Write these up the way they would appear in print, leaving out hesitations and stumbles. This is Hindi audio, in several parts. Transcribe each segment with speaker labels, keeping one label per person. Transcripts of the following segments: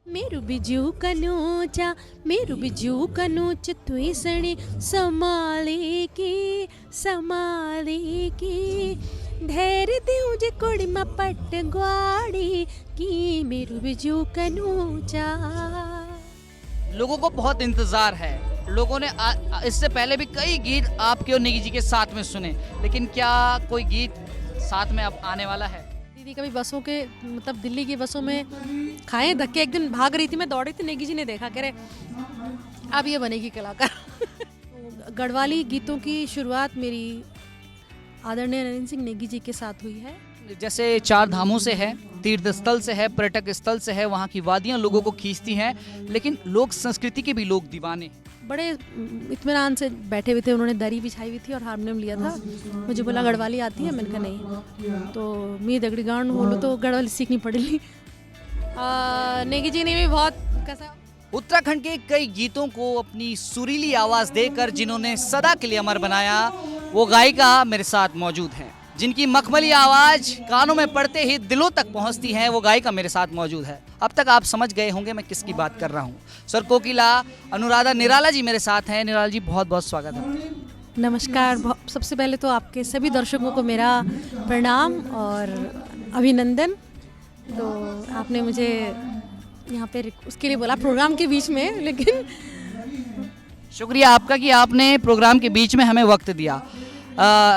Speaker 1: मेरू बिजू कनूचा मेरू बिजू कनूच तुई सणी समाले की धैर्य देऊ जे कोड़ी मा पट ग्वाड़ी की मेरू बिजू कनूचा।
Speaker 2: लोगों को बहुत इंतजार है। लोगों ने इससे पहले भी कई गीत आपके और निकी जी के साथ में सुने, लेकिन क्या कोई गीत साथ में अब आने वाला है?
Speaker 1: दीदी कभी बसों के मतलब दिल्ली की बसों में खाए धक्के। एक दिन भाग रही थी मैं, दौड़ी थी, नेगी जी ने देखा, कह रहे अब ये बनेगी कलाकार। गढ़वाली गीतों की शुरुआत मेरी आदरणीय नरेंद्र सिंह नेगी जी के साथ हुई है।
Speaker 2: जैसे चार धामों से है, तीर्थ स्थल से है, पर्यटक स्थल से है, वहाँ की वादियाँ लोगों को खींचती हैं, लेकिन लोक संस्कृति के भी लोग दीवाने।
Speaker 1: बड़े इत्मीनान से बैठे हुए थे, उन्होंने दरी बिछाई हुई थी और हारमोनियम लिया था। मुझे बोला गढ़वाली आती है? मैंने कहा नहीं। तो मी दगड़ी गान बोलो तो गढ़वाली सीखनी पड़ेगी। नेगी जी ने भी बहुत कैसा
Speaker 2: उत्तराखंड के कई गीतों को अपनी सुरीली आवाज देकर जिन्होंने सदा के लिए अमर बनाया, वो गायिका मेरे साथ मौजूद है। जिनकी मखमली आवाज कानों में पड़ते ही दिलों तक पहुंचती है, वो गायिका मेरे साथ मौजूद है। अब तक आप समझ गए होंगे मैं किसकी बात कर रहा हूँ। सर कोकिला अनुराधा निराला जी मेरे साथ हैं। निराला जी बहुत बहुत स्वागत है।
Speaker 1: नमस्कार। सबसे पहले तो आपके सभी दर्शकों को मेरा प्रणाम और अभिनंदन। तो आपने मुझे यहाँ पे उसके लिए बोला प्रोग्राम के बीच में, लेकिन
Speaker 2: शुक्रिया आपका कि आपने प्रोग्राम के बीच में हमें वक्त दिया।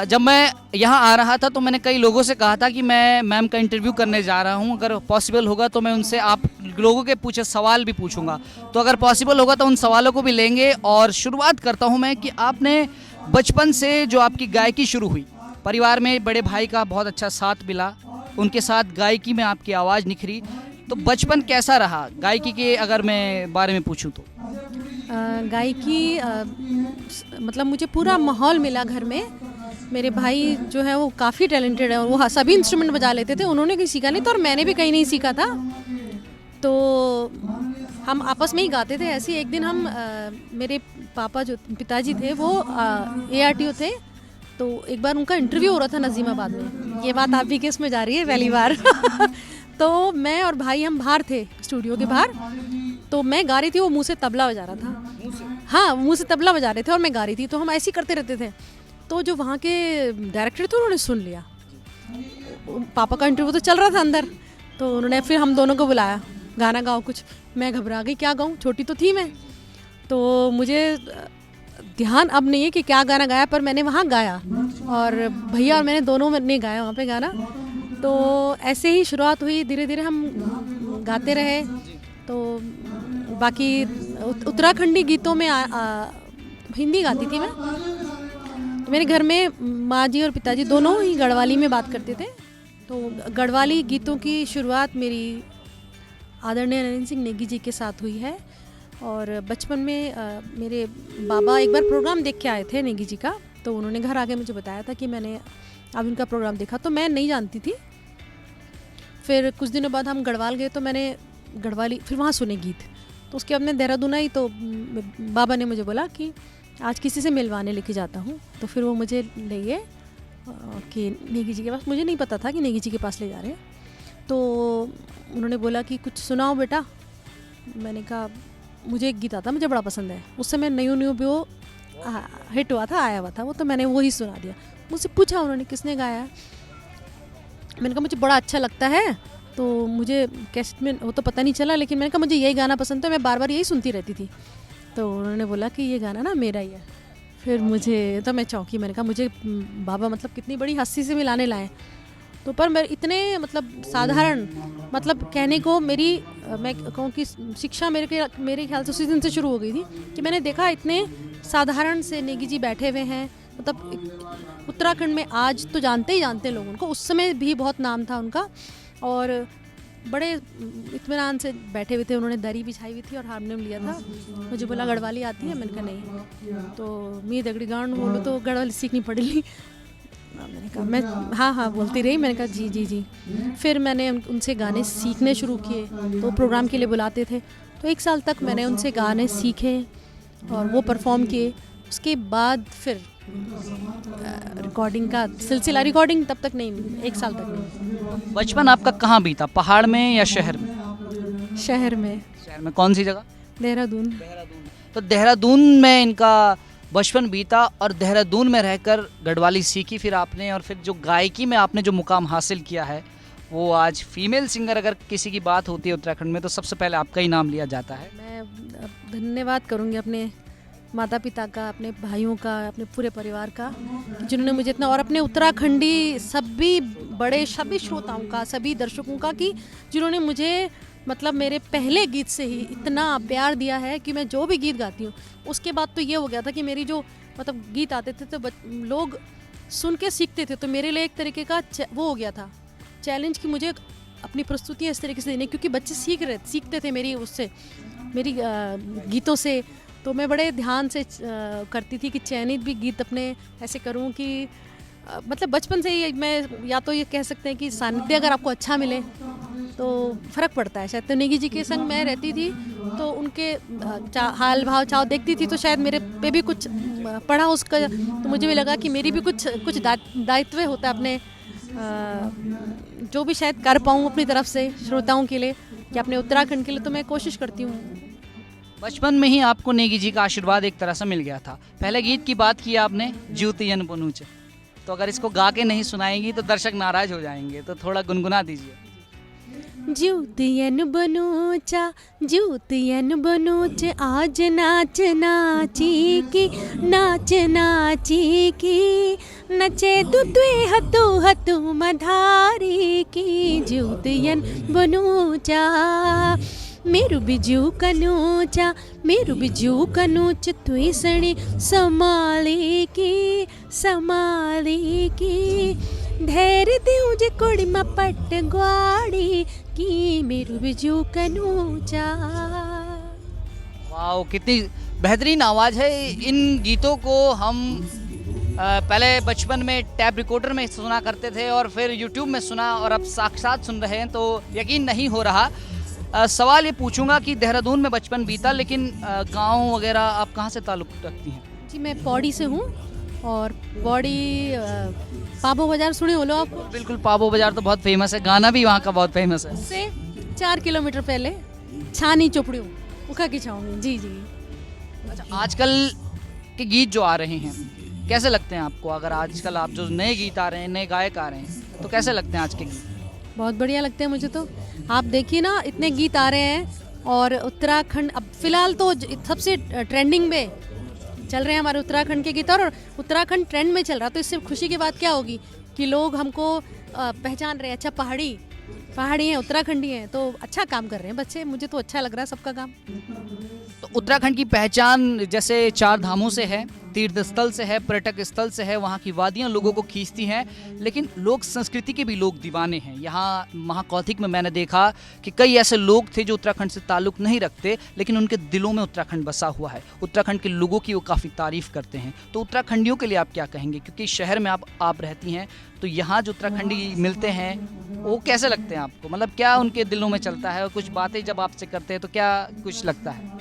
Speaker 2: जब मैं यहाँ आ रहा था तो मैंने कई लोगों से कहा था कि मैं मैम का इंटरव्यू करने जा रहा हूँ, अगर पॉसिबल होगा तो मैं उनसे आप लोगों के पूछे सवाल भी पूछूंगा। तो अगर पॉसिबल होगा तो उन सवालों को भी लेंगे। और शुरुआत करता हूँ मैं कि आपने बचपन से जो आपकी गायकी शुरू हुई, परिवार में बड़े भाई का बहुत अच्छा साथ मिला, उनके साथ गायकी में आपकी आवाज़ निखरी, तो बचपन कैसा रहा गायकी के अगर मैं बारे में पूछूं तो?
Speaker 1: गायकी मतलब मुझे पूरा माहौल मिला घर में। मेरे भाई जो है वो काफ़ी टैलेंटेड है और वो सभी इंस्ट्रूमेंट बजा लेते थे। उन्होंने कहीं सीखा नहीं था और मैंने भी कहीं नहीं सीखा था, तो हम आपस में ही गाते थे। ऐसे ही एक दिन हम मेरे पापा जो पिताजी थे वो ARTO थे, तो एक बार उनका इंटरव्यू हो रहा था नजीमाबाद में। ये बात आप भी केस में जा रही है पहली बार। तो मैं और भाई हम बाहर थे, स्टूडियो के बाहर। तो मैं गा रही थी, वो मुंह से तबला बजा रहा था। हाँ, मुंह से तबला बजा रहे थे और मैं गा रही थी। तो हम ऐसे ही करते रहते थे। तो जो वहाँ के डायरेक्टर थे उन्होंने सुन लिया। पापा का इंटरव्यू तो चल रहा था अंदर, तो उन्होंने फिर हम दोनों को बुलाया, गाना गाओ कुछ। मैं घबरा गई, क्या गाऊँ, छोटी तो थी मैं। तो मुझे ध्यान अब नहीं है कि क्या गाना गाया, पर मैंने वहाँ गाया और भैया और मैंने दोनों ने गाया वहाँ पे गाना। तो ऐसे ही शुरुआत हुई, धीरे धीरे हम गाते रहे। तो बाकी उत्तराखंडी गीतों में हिंदी गाती थी मैं। तो मेरे घर में माँ जी और पिताजी दोनों ही गढ़वाली में बात करते थे। तो गढ़वाली गीतों की शुरुआत मेरी आदरणीय नरेंद्र सिंह नेगी जी के साथ हुई है। और बचपन में मेरे बाबा एक बार प्रोग्राम देख के आए थे नेगी जी का, तो उन्होंने घर आके मुझे बताया था कि मैंने अब उनका प्रोग्राम देखा। तो मैं नहीं जानती थी। फिर कुछ दिनों बाद हम गढ़वाल गए, तो मैंने गढ़वाली फिर वहाँ सुने गीत। तो उसके बाद मैं देहरादून आई, तो बाबा ने मुझे बोला कि आज किसी से मिलवाने लेके जाता हूँ। तो फिर वो मुझे ले गए कि नेगी जी के पास। मुझे नहीं पता था कि नेगी जी के पास ले जा रहे हैं। तो उन्होंने बोला कि कुछ सुनाओ बेटा। मैंने कहा मुझे एक गीत आता मुझे बड़ा पसंद है। उस समय न्यू भी वो हिट हुआ था, आया हुआ था वो, तो मैंने वो ही सुना दिया। मुझसे पूछा उन्होंने किसने गाया है। मैंने कहा मुझे बड़ा अच्छा लगता है। तो मुझे कैसेट में वो तो पता नहीं चला, लेकिन मैंने कहा मुझे यही गाना पसंद है, मैं बार बार यही सुनती रहती थी। तो उन्होंने बोला कि ये गाना ना मेरा ही है। फिर मुझे तो मैं चौंकी। मैंने कहा मुझे बाबा मतलब कितनी बड़ी हस्ती से मिलाने लाए। तो पर मैं इतने मतलब साधारण, मतलब कहने को मेरी मैं कहूँ कि शिक्षा मेरे ख्याल से उसी दिन से शुरू हो गई थी कि मैंने देखा इतने साधारण से नेगी जी बैठे हुए हैं। मतलब उत्तराखंड में आज तो जानते ही जानते हैं लोग उनको, उस समय भी बहुत नाम था उनका। और बड़े इत्मीनान से बैठे हुए थे, उन्होंने दरी बिछाई हुई थी और हारमोनियम लिया था। मुझे बोला गढ़वाली आती है? मैंने कहा नहीं। तो मी दगड़ी गान बोलो तो गढ़वाली सीखनी पड़ेगी। मैंने कहा मैं हाँ बोलती रही। मैंने कहा जी जी जी। फिर मैंने उनसे गाने सीखने शुरू किए। तो प्रोग्राम के लिए बुलाते थे, तो 1 साल तक मैंने उनसे गाने सीखे और वो परफॉर्म किए। उसके बाद फिर रिकॉर्डिंग का सिलसिला, रिकॉर्डिंग तब तक नहीं, 1 साल तक नहीं।
Speaker 2: बचपन आपका कहाँ बीता, पहाड़ में या शहर में?
Speaker 1: शहर में,
Speaker 2: शहर में कौन सी जगह?
Speaker 1: देहरादून।
Speaker 2: देहरादून। तो देहरादून में इनका बचपन बीता और देहरादून में रहकर गढ़वाली सीखी फिर आपने, और फिर जो गायकी में आपने जो मुकाम हासिल किया है वो आज फीमेल सिंगर अगर किसी की बात होती है उत्तराखंड में तो सबसे पहले आपका ही नाम लिया जाता है।
Speaker 1: मैं धन्यवाद करूँगी अपने माता पिता का, अपने भाइयों का, अपने पूरे परिवार का, जिन्होंने मुझे इतना, और अपने उत्तराखंडी सभी बड़े सभी श्रोताओं का, सभी दर्शकों का, कि जिन्होंने मुझे मतलब मेरे पहले गीत से ही इतना प्यार दिया है कि मैं जो भी गीत गाती हूँ, उसके बाद तो ये हो गया था कि मेरी जो मतलब गीत आते थे तो लोग सुन के सीखते थे, तो मेरे लिए एक तरीके का वो हो गया था चैलेंज कि मुझे अपनी प्रस्तुतियाँ इस तरीके से देनी, क्योंकि बच्चे सीखते थे मेरी उससे, मेरी गीतों से। तो मैं बड़े ध्यान से करती थी कि चयनित भी गीत अपने ऐसे करूं कि मतलब बचपन से ही मैं, या तो ये कह सकते हैं कि सानिध्य अगर आपको अच्छा मिले तो फ़र्क पड़ता है शायद। तो नेगी जी के संग मैं रहती थी तो उनके हाल भाव चाव देखती थी, तो शायद मेरे पे भी कुछ पढ़ा उसका, तो मुझे भी लगा कि मेरी भी कुछ दायित्व होता है अपने, जो भी शायद कर पाऊँ अपनी तरफ से श्रोताओं के लिए या अपने उत्तराखंड के लिए, तो मैं कोशिश करती हूँ।
Speaker 2: बचपन में ही आपको नेगी जी का आशीर्वाद एक तरह से मिल गया था। पहले गीत की बात की आपने, ज्योतियन बनूचे, तो अगर इसको गा के नहीं सुनाएंगी तो दर्शक नाराज हो जाएंगे, तो थोड़ा गुनगुना दीजिए।
Speaker 1: ज्योतियन बनूचा, ज्योतियन बनूच, आज नाच नाची की, नाच नाची की, नचे तुत्वे हतु हतु मधारी की, ज्योतियन बनूचा, मेरु बिजू कनूचा, मेरु बिजू कनूच, तुई सणी समाली की, समाली की, धैर्य देऊ जे कोड़ी मा पट ग्वाड़ी की, मेरु बिजू कनूचा।
Speaker 2: वाह, कितनी बेहतरीन आवाज़ है। इन गीतों को हम पहले बचपन में टैप रिकॉर्डर में सुना करते थे और फिर यूट्यूब में सुना, और अब साक्षात सुन रहे हैं तो यकीन नहीं हो रहा। सवाल ये पूछूंगा कि देहरादून में बचपन बीता, लेकिन गांव वगैरह आप कहाँ से ताल्लुक़ रखती हैं?
Speaker 1: जी, मैं पौड़ी से हूँ, और पौड़ी पाबो बाज़ार सुने हो लो आप?
Speaker 2: बिल्कुल, पाबो बाज़ार तो बहुत फेमस है, गाना भी वहाँ का बहुत फेमस है।
Speaker 1: से 4 किलोमीटर पहले छानी चोपड़ियों उखा की छाँव में। जी जी।
Speaker 2: अच्छा, आजकल के गीत जो आ रहे हैं कैसे लगते हैं आपको? अगर आजकल आप जो नए गीत आ रहे हैं, नए गायक आ रहे हैं, तो कैसे लगते हैं आज के गीत?
Speaker 1: बहुत बढ़िया लगते हैं मुझे तो। आप देखिए ना, इतने गीत आ रहे हैं, और उत्तराखंड अब फिलहाल तो सबसे ट्रेंडिंग में चल रहे हैं हमारे उत्तराखंड के गीत, और उत्तराखंड ट्रेंड में चल रहा, तो इससे खुशी की बात क्या होगी कि लोग हमको पहचान रहे हैं। अच्छा, पहाड़ी हैं, उत्तराखंडी हैं, तो अच्छा काम कर रहे हैं बच्चे, मुझे तो अच्छा लग रहा है सबका काम।
Speaker 2: तो उत्तराखंड की पहचान जैसे 4 धामों से है, तीर्थ स्थल से है, पर्यटक स्थल से है, वहाँ की वादियाँ लोगों को खींचती हैं, लेकिन लोक संस्कृति के भी लोग दीवाने हैं। यहाँ महाकौथिक में मैंने देखा कि कई ऐसे लोग थे जो उत्तराखंड से ताल्लुक़ नहीं रखते, लेकिन उनके दिलों में उत्तराखंड बसा हुआ है। उत्तराखंड के लोगों की वो काफ़ी तारीफ़ करते हैं। तो उत्तराखंडियों के लिए आप क्या कहेंगे? क्योंकि शहर में आप रहती हैं, तो यहाँ जो उत्तराखंडी मिलते हैं वो कैसे लगते हैं आपको? मतलब क्या उनके दिलों में चलता है, और कुछ बातें जब आपसे करते हैं तो क्या कुछ लगता है?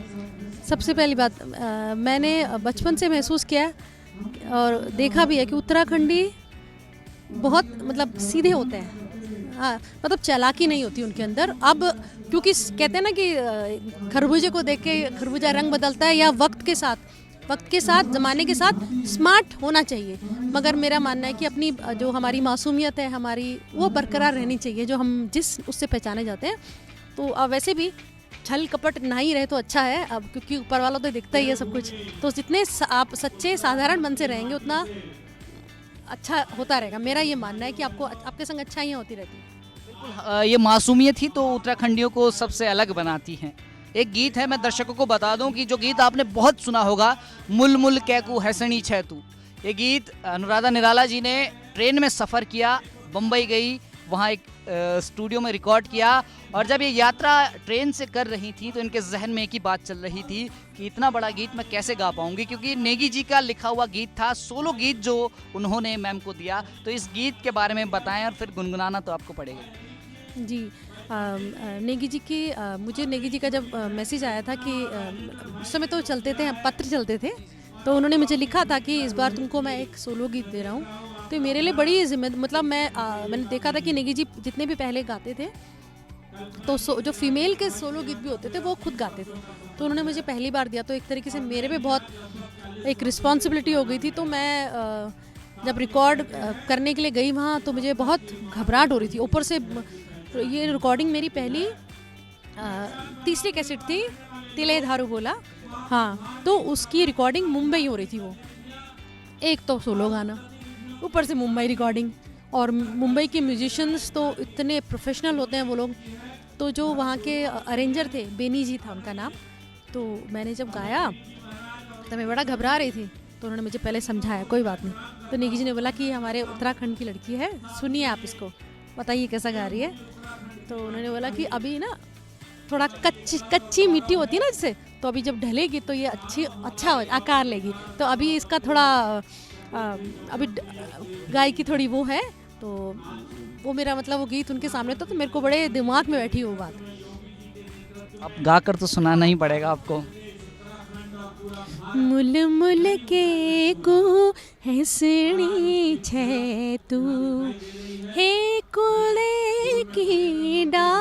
Speaker 1: सबसे पहली बात, मैंने बचपन से महसूस किया और देखा भी है कि उत्तराखंडी बहुत मतलब सीधे होते हैं। हाँ, मतलब चालाकी नहीं होती उनके अंदर। अब क्योंकि कहते हैं ना कि खरबूजे को देख के खरबूजा रंग बदलता है, या वक्त के साथ ज़माने के साथ स्मार्ट होना चाहिए। मगर मेरा मानना है कि अपनी जो हमारी मासूमियत है हमारी, वो बरकरार रहनी चाहिए, जो हम जिस उससे पहचाने जाते हैं। तो वैसे भी छल कपट ना ही रहे तो अच्छा है, अब क्योंकि ऊपर वाला तो दिखता ही है सब कुछ। तो जितने आप सच्चे साधारण मन से रहेंगे उतना अच्छा होता रहेगा। मेरा ये मानना है कि आपके संग अच्छाइयाँ होती रहती हैं।
Speaker 2: बिल्कुल, ये मासूमियत ही तो उत्तराखंडियों को सबसे अलग बनाती हैं। एक गीत है, मैं दर्शकों को बता दूं कि जो गीत आपने बहुत सुना होगा, मुल मुल कैकू हैसणी छह तू। ये गीत अनुराधा निराला जी ने ट्रेन में सफ़र किया, बम्बई गई, वहाँ एक स्टूडियो में रिकॉर्ड किया, और जब ये यात्रा ट्रेन से कर रही थी तो इनके जहन में एक ही बात चल रही थी कि इतना बड़ा गीत मैं कैसे गा पाऊंगी, क्योंकि नेगी जी का लिखा हुआ गीत था, सोलो गीत जो उन्होंने मैम को दिया। तो इस गीत के बारे में बताएं, और फिर गुनगुनाना तो आपको पड़ेगा।
Speaker 1: जी, नेगी जी की मुझे नेगी जी का जब मैसेज आया था कि उस समय तो चलते थे, पत्र चलते थे, तो उन्होंने मुझे लिखा था कि इस बार तुमको मैं एक सोलो गीत दे रहा हूँ। तो मेरे लिए बड़ी मतलब मैंने देखा था कि नेगी जी जितने भी पहले गाते थे तो जो फीमेल के सोलो गीत भी होते थे वो खुद गाते थे। तो उन्होंने मुझे पहली बार दिया, तो एक तरीके से मेरे पे बहुत एक रिस्पॉन्सिबिलिटी हो गई थी। तो मैं जब रिकॉर्ड करने के लिए गई वहाँ, तो मुझे बहुत घबराहट हो रही थी। ऊपर से ये रिकॉर्डिंग मेरी पहली तीसरी कैसेट थी, तिले धारू बोला, हाँ, तो उसकी रिकॉर्डिंग मुंबई हो रही थी। वो एक तो सोलो गाना, ऊपर से मुंबई रिकॉर्डिंग, और मुंबई के म्यूजिशियंस तो इतने प्रोफेशनल होते हैं वो लोग। तो जो वहाँ के अरेंजर थे, बेनी जी था उनका नाम, तो मैंने जब गाया तो मैं बड़ा घबरा रही थी। तो उन्होंने मुझे पहले समझाया, कोई बात नहीं। तो निकी जी ने बोला कि हमारे उत्तराखंड की लड़की है, सुनिए आप इसको, बताइए कैसा गा रही है। तो उन्होंने बोला कि अभी ना थोड़ा कच्ची मिट्टी होती है ना जिससे, तो अभी जब ढलेगी तो ये अच्छा आकार लेगी। तो अभी इसका थोड़ा अभी गायकी थोड़ी वो है। तो वो मेरा मतलब वो गीत उनके सामने तो मेरे को बड़े दिमाग में बैठी वो बात।
Speaker 2: अब गा कर तो सुनाना ही पड़ेगा आपको।
Speaker 1: मुल मुल के को हंसनी छे तू, हे कुले की डारी,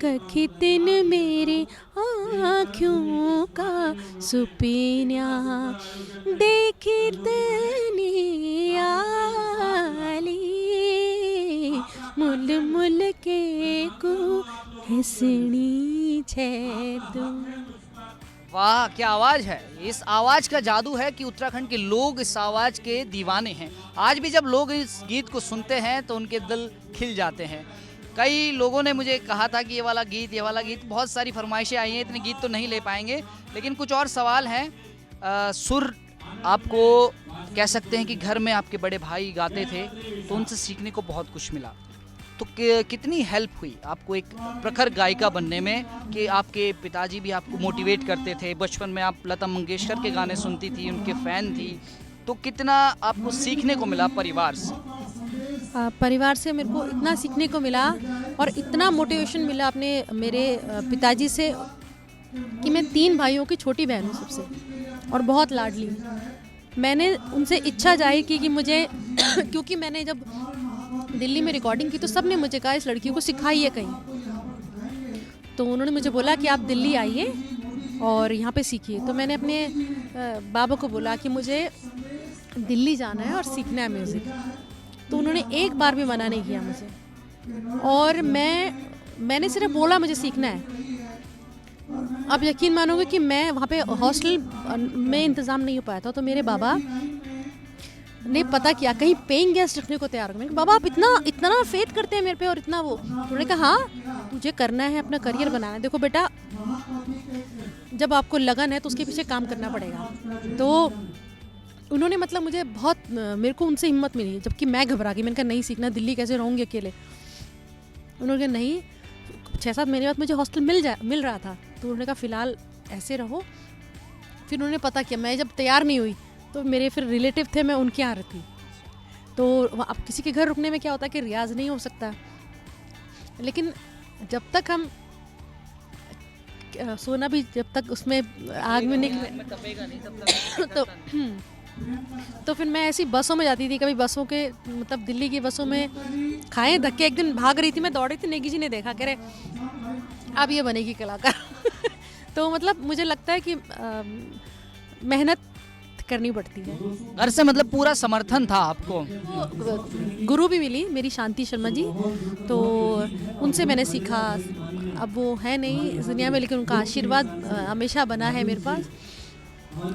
Speaker 1: कखितन मेरे आँखों का सुपीन्या, देखितनी आली, मुल मुल के को हंसनी छे तू।
Speaker 2: वाह, क्या आवाज़ है! इस आवाज़ का जादू है कि उत्तराखंड के लोग इस आवाज़ के दीवाने हैं। आज भी जब लोग इस गीत को सुनते हैं तो उनके दिल खिल जाते हैं। कई लोगों ने मुझे कहा था कि ये वाला गीत, बहुत सारी फरमाइशें आई हैं, इतने गीत तो नहीं ले पाएंगे, लेकिन कुछ और सवाल हैं। सुर आपको कह सकते हैं कि घर में आपके बड़े भाई गाते थे, तो उनसे सीखने को बहुत कुछ मिला। तो कितनी हेल्प हुई आपको एक प्रखर गायिका बनने में, कि आपके पिताजी भी आपको मोटिवेट करते थे, बचपन में आप लता मंगेशकर के गाने सुनती थी, उनके फ़ैन थी, तो कितना आपको सीखने को मिला परिवार से?
Speaker 1: परिवार से मेरे को इतना सीखने को मिला और इतना मोटिवेशन मिला अपने मेरे पिताजी से, कि मैं 3 भाइयों की छोटी बहन हूँ सबसे, और बहुत लाडली। मैंने उनसे इच्छा जाहिर की कि मुझे क्योंकि मैंने जब दिल्ली में रिकॉर्डिंग की तो सब ने मुझे कहा इस लड़की को सिखाइए कहीं। तो उन्होंने मुझे बोला कि आप दिल्ली आइए और यहाँ पे सीखिए। तो मैंने अपने बाबा को बोला कि मुझे दिल्ली जाना है और सीखना है म्यूज़िक। तो उन्होंने एक बार भी मना नहीं किया मुझे, और मैंने सिर्फ बोला मुझे सीखना है। अब यकीन मानोगे कि मैं वहाँ पे हॉस्टल में इंतज़ाम नहीं हो पाया था, तो मेरे बाबा ने पता किया कहीं पेइंग गेस्ट रखने को तैयार हो। मैंने कहा बाबा आप इतना फेथ करते हैं मेरे पे और इतना वो। उन्होंने कहा हाँ तुझे करना है, अपना करियर बनाना है। देखो बेटा, जब आपको लगन है तो उसके पीछे काम करना पड़ेगा। तो उन्होंने मतलब मुझे बहुत, मेरे को उनसे हिम्मत मिली, जबकि मैं घबरा गई। मैंने कहा नहीं सीखना, दिल्ली कैसे रहूँगी अकेले। उन्होंने कहा नहीं, 6-7 महीने बाद मुझे हॉस्टल मिल रहा था। तो उन्होंने कहा फ़िलहाल ऐसे रहो। फिर उन्होंने पता किया, मैं जब तैयार नहीं हुई तो मेरे फिर रिलेटिव थे, मैं उनके यहाँ रहती। तो अब किसी के घर रुकने में क्या होता है कि रियाज नहीं हो सकता, लेकिन जब तक हम सोना भी जब तक उसमें आग में निकले तो फिर मैं ऐसी बसों में जाती थी। कभी बसों के मतलब दिल्ली की बसों में खाए धक्के। एक दिन भाग रही थी, मैं दौड़ी थी, नेगी जी ने देखा, कह रहे अब ये बनेगी कलाकार। तो मतलब मुझे लगता है कि मेहनत करनी पड़ती है।
Speaker 2: घर से मतलब पूरा समर्थन था आपको?
Speaker 1: तो गुरु भी मिली मेरी, शांति शर्मा जी, तो उनसे मैंने सीखा। अब वो है नहीं इस दुनिया में, लेकिन उनका आशीर्वाद हमेशा बना है मेरे पास।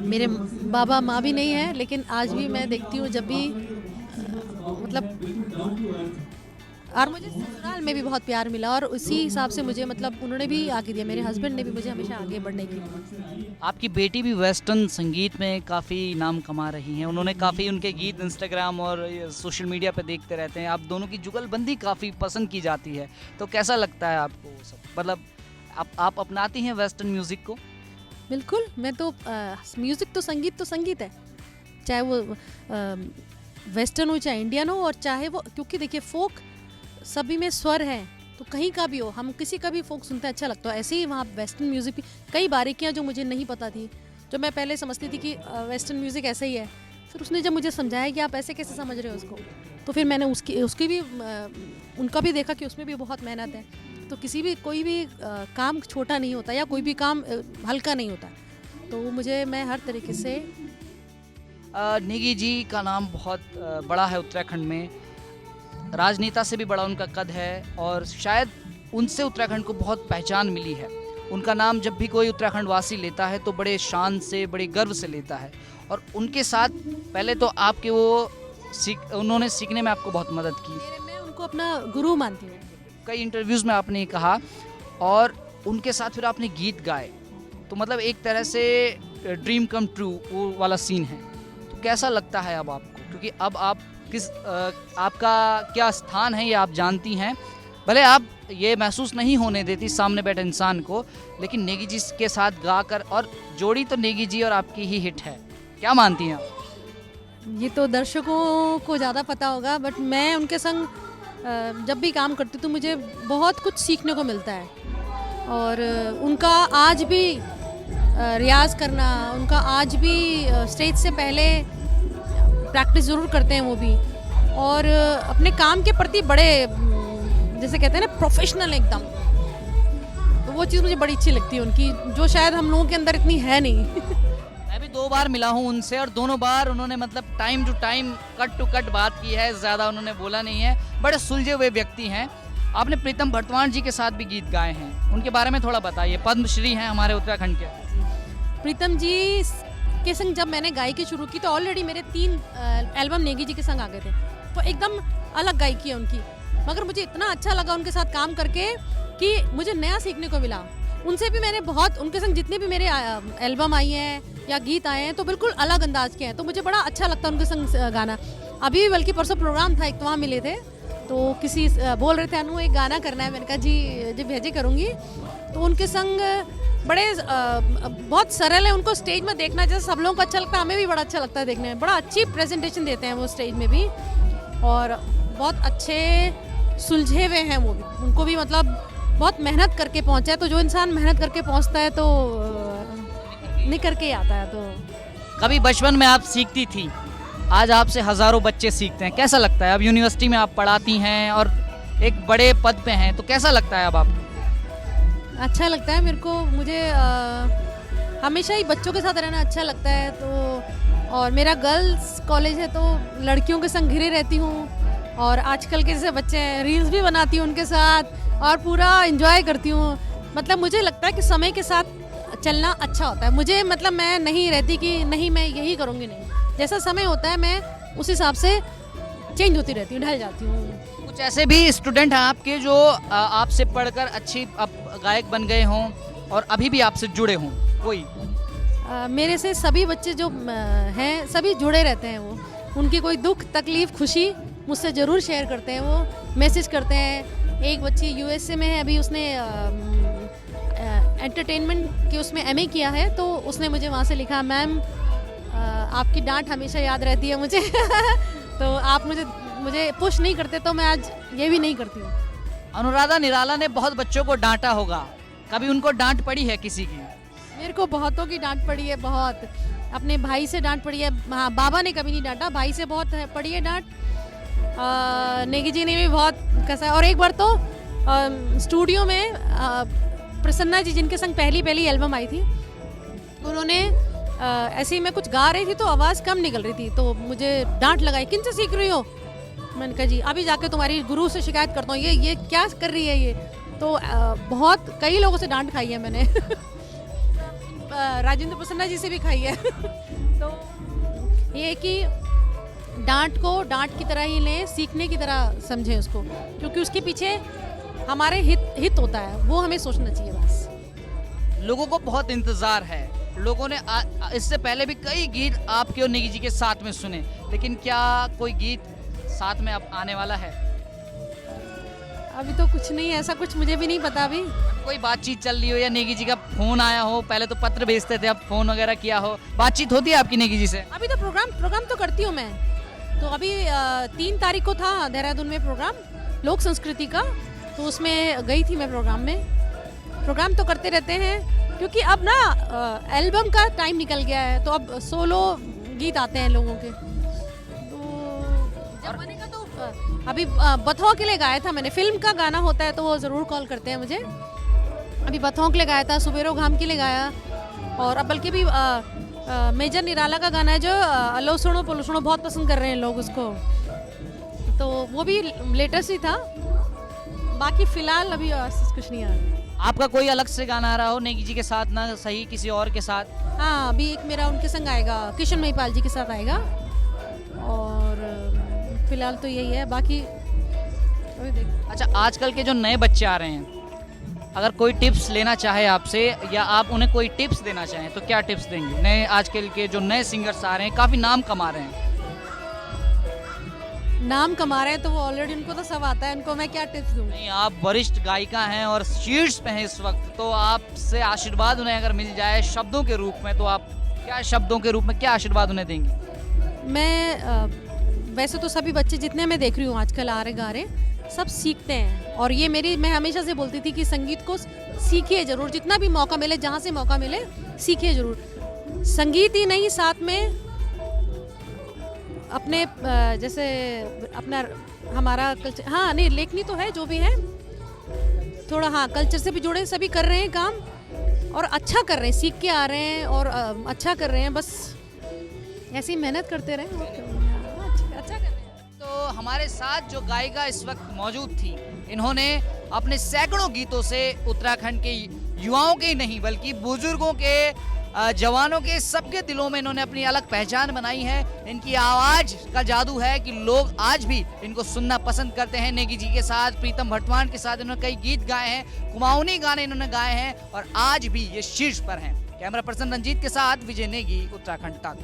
Speaker 1: मेरे बाबा माँ भी नहीं है, लेकिन आज भी मैं देखती हूँ जब भी मतलब, और मुझे ससुराल में भी बहुत प्यार मिला, और उसी हिसाब से मुझे मतलब उन्होंने भी आगे दिया। मेरे हस्बैंड ने भी मुझे हमेशा आगे बढ़ने की।
Speaker 2: आपकी बेटी भी वेस्टर्न संगीत में काफ़ी नाम कमा रही हैं। उन्होंने काफ़ी उनके गीत इंस्टाग्राम और सोशल मीडिया पे देखते रहते हैं। आप दोनों की जुगलबंदी काफ़ी पसंद की जाती है, तो कैसा लगता है आपको वो सब? मतलब आप अपनाती हैं वेस्टर्न म्यूज़िक को?
Speaker 1: बिल्कुल, मैं तो म्यूज़िक तो संगीत है, चाहे वो वेस्टर्न हो चाहे इंडियन हो, और चाहे वो, क्योंकि देखिए फोक सभी में स्वर है, तो कहीं का भी हो, हम किसी का भी फोक सुनते हैं अच्छा लगता है। ऐसे ही वहाँ वेस्टर्न म्यूज़िक भी कई बारीकियाँ जो मुझे नहीं पता थी, जो मैं पहले समझती थी कि वेस्टर्न म्यूज़िक ऐसे ही है, फिर उसने जब मुझे समझाया कि आप ऐसे कैसे समझ रहे हो उसको, तो फिर मैंने उसकी भी उनका भी देखा कि उसमें भी बहुत मेहनत है। तो कोई भी काम छोटा नहीं होता या कोई भी काम हल्का नहीं होता। तो मैं हर तरीके से
Speaker 2: नेगी जी का नाम बहुत बड़ा है उत्तराखंड में, राजनेता से भी बड़ा उनका कद है और शायद उनसे उत्तराखंड को बहुत पहचान मिली है। उनका नाम जब भी कोई उत्तराखंड वासी लेता है तो बड़े शान से, बड़े गर्व से लेता है। और उनके साथ पहले तो आपके उन्होंने सीखने में आपको बहुत मदद की।
Speaker 1: मैं उनको अपना गुरु मानती हूँ।
Speaker 2: कई इंटरव्यूज़ में आपने कहा, और उनके साथ फिर आपने गीत गाए, तो मतलब एक तरह से ड्रीम कम ट्रू वो वाला सीन है। तो कैसा लगता है अब आपको, क्योंकि अब आप आपका क्या स्थान है ये आप जानती हैं, भले आप ये महसूस नहीं होने देती सामने बैठे इंसान को, लेकिन नेगी जी के साथ गाकर, और जोड़ी तो नेगी जी और आपकी ही हिट है, क्या मानती हैं आप?
Speaker 1: ये तो दर्शकों को ज़्यादा पता होगा, बट मैं उनके संग जब भी काम करती हूँ तो मुझे बहुत कुछ सीखने को मिलता है। और उनका आज भी रियाज़ करना, उनका आज भी स्टेज से पहले प्रैक्टिस ज़रूर करते हैं वो भी, और अपने काम के प्रति बड़े जैसे कहते हैं ना प्रोफेशनल एकदम। तो वो चीज़ मुझे बड़ी अच्छी लगती है उनकी, जो शायद हम लोगों के अंदर इतनी है नहीं।
Speaker 2: मैं भी 2 बार मिला हूँ उनसे, और दोनों बार उन्होंने मतलब time to time, cut to cut बात की है, ज़्यादा उन्होंने बोला नहीं है। बड़े सुलझे हुए व्यक्ति हैं। आपने प्रीतम भरतवाण जी के साथ भी गीत गाए हैं, उनके बारे में थोड़ा बताइए। पद्मश्री हैं हमारे उत्तराखंड के।
Speaker 1: प्रीतम जी के संग जब मैंने गायकी शुरू की तो ऑलरेडी मेरे 3 एल्बम नेगी जी के संग आ गए थे, तो एकदम अलग गायकी है उनकी। मगर मुझे इतना अच्छा लगा उनके साथ काम करके कि मुझे नया सीखने को मिला। उनसे भी मैंने बहुत, उनके संग जितने भी मेरे एल्बम आई हैं या गीत आए हैं तो बिल्कुल अलग अंदाज के हैं, तो मुझे बड़ा अच्छा लगता है उनके संग गाना। अभी बल्कि परसों प्रोग्राम था एक, तो वहाँ मिले थे, तो किसी बोल रहे थे अनु एक गाना करना है, मैंने कहा जी भेजे करूँगी। तो उनके संग बड़े बहुत सरल है, उनको स्टेज में देखना जैसे सब लोगों को अच्छा लगता है, हमें भी बड़ा अच्छा लगता है देखने में। बड़ा अच्छी प्रेजेंटेशन देते हैं वो स्टेज में भी, और बहुत अच्छे सुलझे हुए हैं वो भी। उनको भी मतलब बहुत मेहनत करके पहुँचा है, तो जो इंसान मेहनत करके पहुँचता है तो निकल के आता है। तो
Speaker 2: कभी बचपन में आप सीखती थी, आज आपसे हज़ारों बच्चे सीखते हैं, कैसा लगता है? अब यूनिवर्सिटी में आप पढ़ाती हैं और एक बड़े पद पे हैं, तो कैसा लगता है अब आपको?
Speaker 1: अच्छा लगता है मेरे को। मुझे हमेशा ही बच्चों के साथ रहना अच्छा लगता है। तो और मेरा गर्ल्स कॉलेज है, तो लड़कियों के संग घिरे रहती हूँ, और आजकल के जैसे बच्चे हैं रील्स भी बनाती हूँ उनके साथ, और पूरा एंजॉय करती हूँ। मतलब मुझे लगता है कि समय के साथ चलना अच्छा होता है। मुझे मतलब मैं नहीं रहती कि नहीं मैं यही करूँगी, नहीं, जैसा समय होता है मैं उस हिसाब से चेंज होती रहती हूँ, ढल जाती हूँ।
Speaker 2: कुछ ऐसे भी स्टूडेंट हैं आपके जो आपसे पढ़कर अच्छी गायक बन गए हों और अभी भी आपसे जुड़े हों कोई?
Speaker 1: मेरे से सभी बच्चे जो हैं सभी जुड़े रहते हैं। वो उनकी कोई दुख तकलीफ़ खुशी मुझसे ज़रूर शेयर करते हैं, वो मैसेज करते हैं। एक बच्ची यूएसए में है, अभी उसने एंटरटेनमेंट के उसमें एमए किया है, तो उसने मुझे वहाँ से लिखा, मैम आपकी डांट हमेशा याद रहती है मुझे। तो आप मुझे पुश नहीं करते तो मैं आज ये भी नहीं करती हूँ।
Speaker 2: अनुराधा निराला ने बहुत बच्चों को डांटा होगा, कभी उनको डांट पड़ी है किसी की?
Speaker 1: मेरे को बहुतों की डांट पड़ी है, बहुत। अपने भाई से डांट पड़ी है। हाँ, बाबा ने कभी नहीं डांटा, भाई से बहुत पड़ी है डांट। नेगी जी ने भी बहुत कसा है। और एक बार तो स्टूडियो में प्रसन्ना जी जिनके संग पहली एल्बम आई थी, उन्होंने ऐसे ही मैं कुछ गा रही थी तो आवाज़ कम निकल रही थी, तो मुझे डांट लगाई, किन से सीख रही हो? मैंने कहा जी अभी जाके तुम्हारी गुरु से शिकायत करता हूँ, ये क्या कर रही है ये। तो बहुत कई लोगों से डांट खाई है मैंने। राजेंद्र प्रसन्ना जी से भी खाई है। तो ये कि डांट को डांट की तरह ही लें, सीखने की तरह समझें उसको, क्योंकि उसके पीछे हमारे हित होता है, वो हमें सोचना चाहिए बस।
Speaker 2: लोगों को बहुत इंतज़ार है, लोगों ने इससे पहले भी कई गीत आपके और नेगी जी के साथ में सुने, लेकिन क्या कोई गीत साथ में अब आने वाला है?
Speaker 1: अभी तो कुछ नहीं, ऐसा कुछ मुझे भी नहीं पता। अभी
Speaker 2: कोई बातचीत चल रही हो या नेगी जी का फोन आया हो? पहले तो पत्र भेजते थे, अब फोन वगैरह किया हो, बातचीत होती है आपकी नेगी जी से?
Speaker 1: अभी तो प्रोग्राम तो करती हूँ मैं। तो अभी 3 तारीख को था देहरादून में प्रोग्राम लोक संस्कृति का, तो उसमें गई थी मैं प्रोग्राम में। प्रोग्राम तो करते रहते हैं, क्योंकि अब ना एल्बम का टाइम निकल गया है, तो अब सोलो गीत आते हैं लोगों के। तो जब बनेगा तो अभी बथुआ के लिए गाया था मैंने, फिल्म का गाना होता है तो वो ज़रूर कॉल करते हैं मुझे। अभी बथुआ के लिए गाया था, सुबेरो घाम के लिए गाया, और अब बल्कि भी मेजर निराला का गाना है जो अलो सुनो पोलो सुनो, बहुत पसंद कर रहे हैं लोग उसको, तो वो भी लेटेस्ट ही था। बाकी फिलहाल अभी कुछ नहीं आ रहा।
Speaker 2: आपका कोई अलग से गाना आ रहा हो नेगी जी के साथ, ना सही किसी और के साथ?
Speaker 1: हाँ, अभी एक मेरा उनके संग आएगा, किशन महिपाल जी के साथ आएगा, और फिलहाल तो यही है, बाकी अभी देख।
Speaker 2: अच्छा, आजकल के जो नए बच्चे आ रहे हैं, अगर कोई टिप्स लेना चाहे आपसे या आप उन्हें कोई टिप्स देना चाहें तो क्या टिप्स देंगे? नए आजकल के जो नए सिंगर्स आ रहे हैं, काफ़ी नाम कमा रहे हैं।
Speaker 1: नाम कमा रहे हैं तो वो ऑलरेडी उनको तो सब आता है, उनको मैं क्या टिप्स दूँ?
Speaker 2: नहीं, आप वरिष्ठ गायिका हैं और शीर्ष पे हैं इस वक्त, तो आपसे आशीर्वाद उन्हें अगर मिल जाए शब्दों के रूप में, तो आप क्या शब्दों के रूप में क्या आशीर्वाद उन्हें देंगी?
Speaker 1: मैं वैसे तो सभी बच्चे जितने मैं देख रही हूँ आजकल आ रहे गा रहे सब सीखते हैं, और ये मैं हमेशा से बोलती थी कि संगीत को सीखिए ज़रूर, जितना भी मौका मिले, जहाँ से मौका मिले सीखिए ज़रूर। संगीत ही नहीं, साथ में अपने जैसे अपना हमारा कल्चर, हाँ नहीं लेखनी तो है जो भी है, थोड़ा हाँ कल्चर से भी जुड़े, सभी कर रहे हैं काम और अच्छा कर रहे हैं, सीख के आ रहे हैं और अच्छा कर रहे हैं, बस ऐसी मेहनत करते रहें और अच्छा कर रहे हैं।
Speaker 2: तो हमारे साथ जो गायिका इस वक्त मौजूद थी, इन्होंने अपने सैकड़ों गीतों से उत्तराखंड के युवाओं के ही नहीं बल्कि बुजुर्गों के, जवानों के, सबके दिलों में इन्होंने अपनी अलग पहचान बनाई है। इनकी आवाज़ का जादू है कि लोग आज भी इनको सुनना पसंद करते हैं। नेगी जी के साथ, प्रीतम भटवान के साथ इन्होंने कई गीत गाए हैं, कुमाऊनी गाने इन्होंने गाए हैं और आज भी ये शीर्ष पर हैं। कैमरा पर्सन रंजीत के साथ विजय नेगी, उत्तराखंड तक।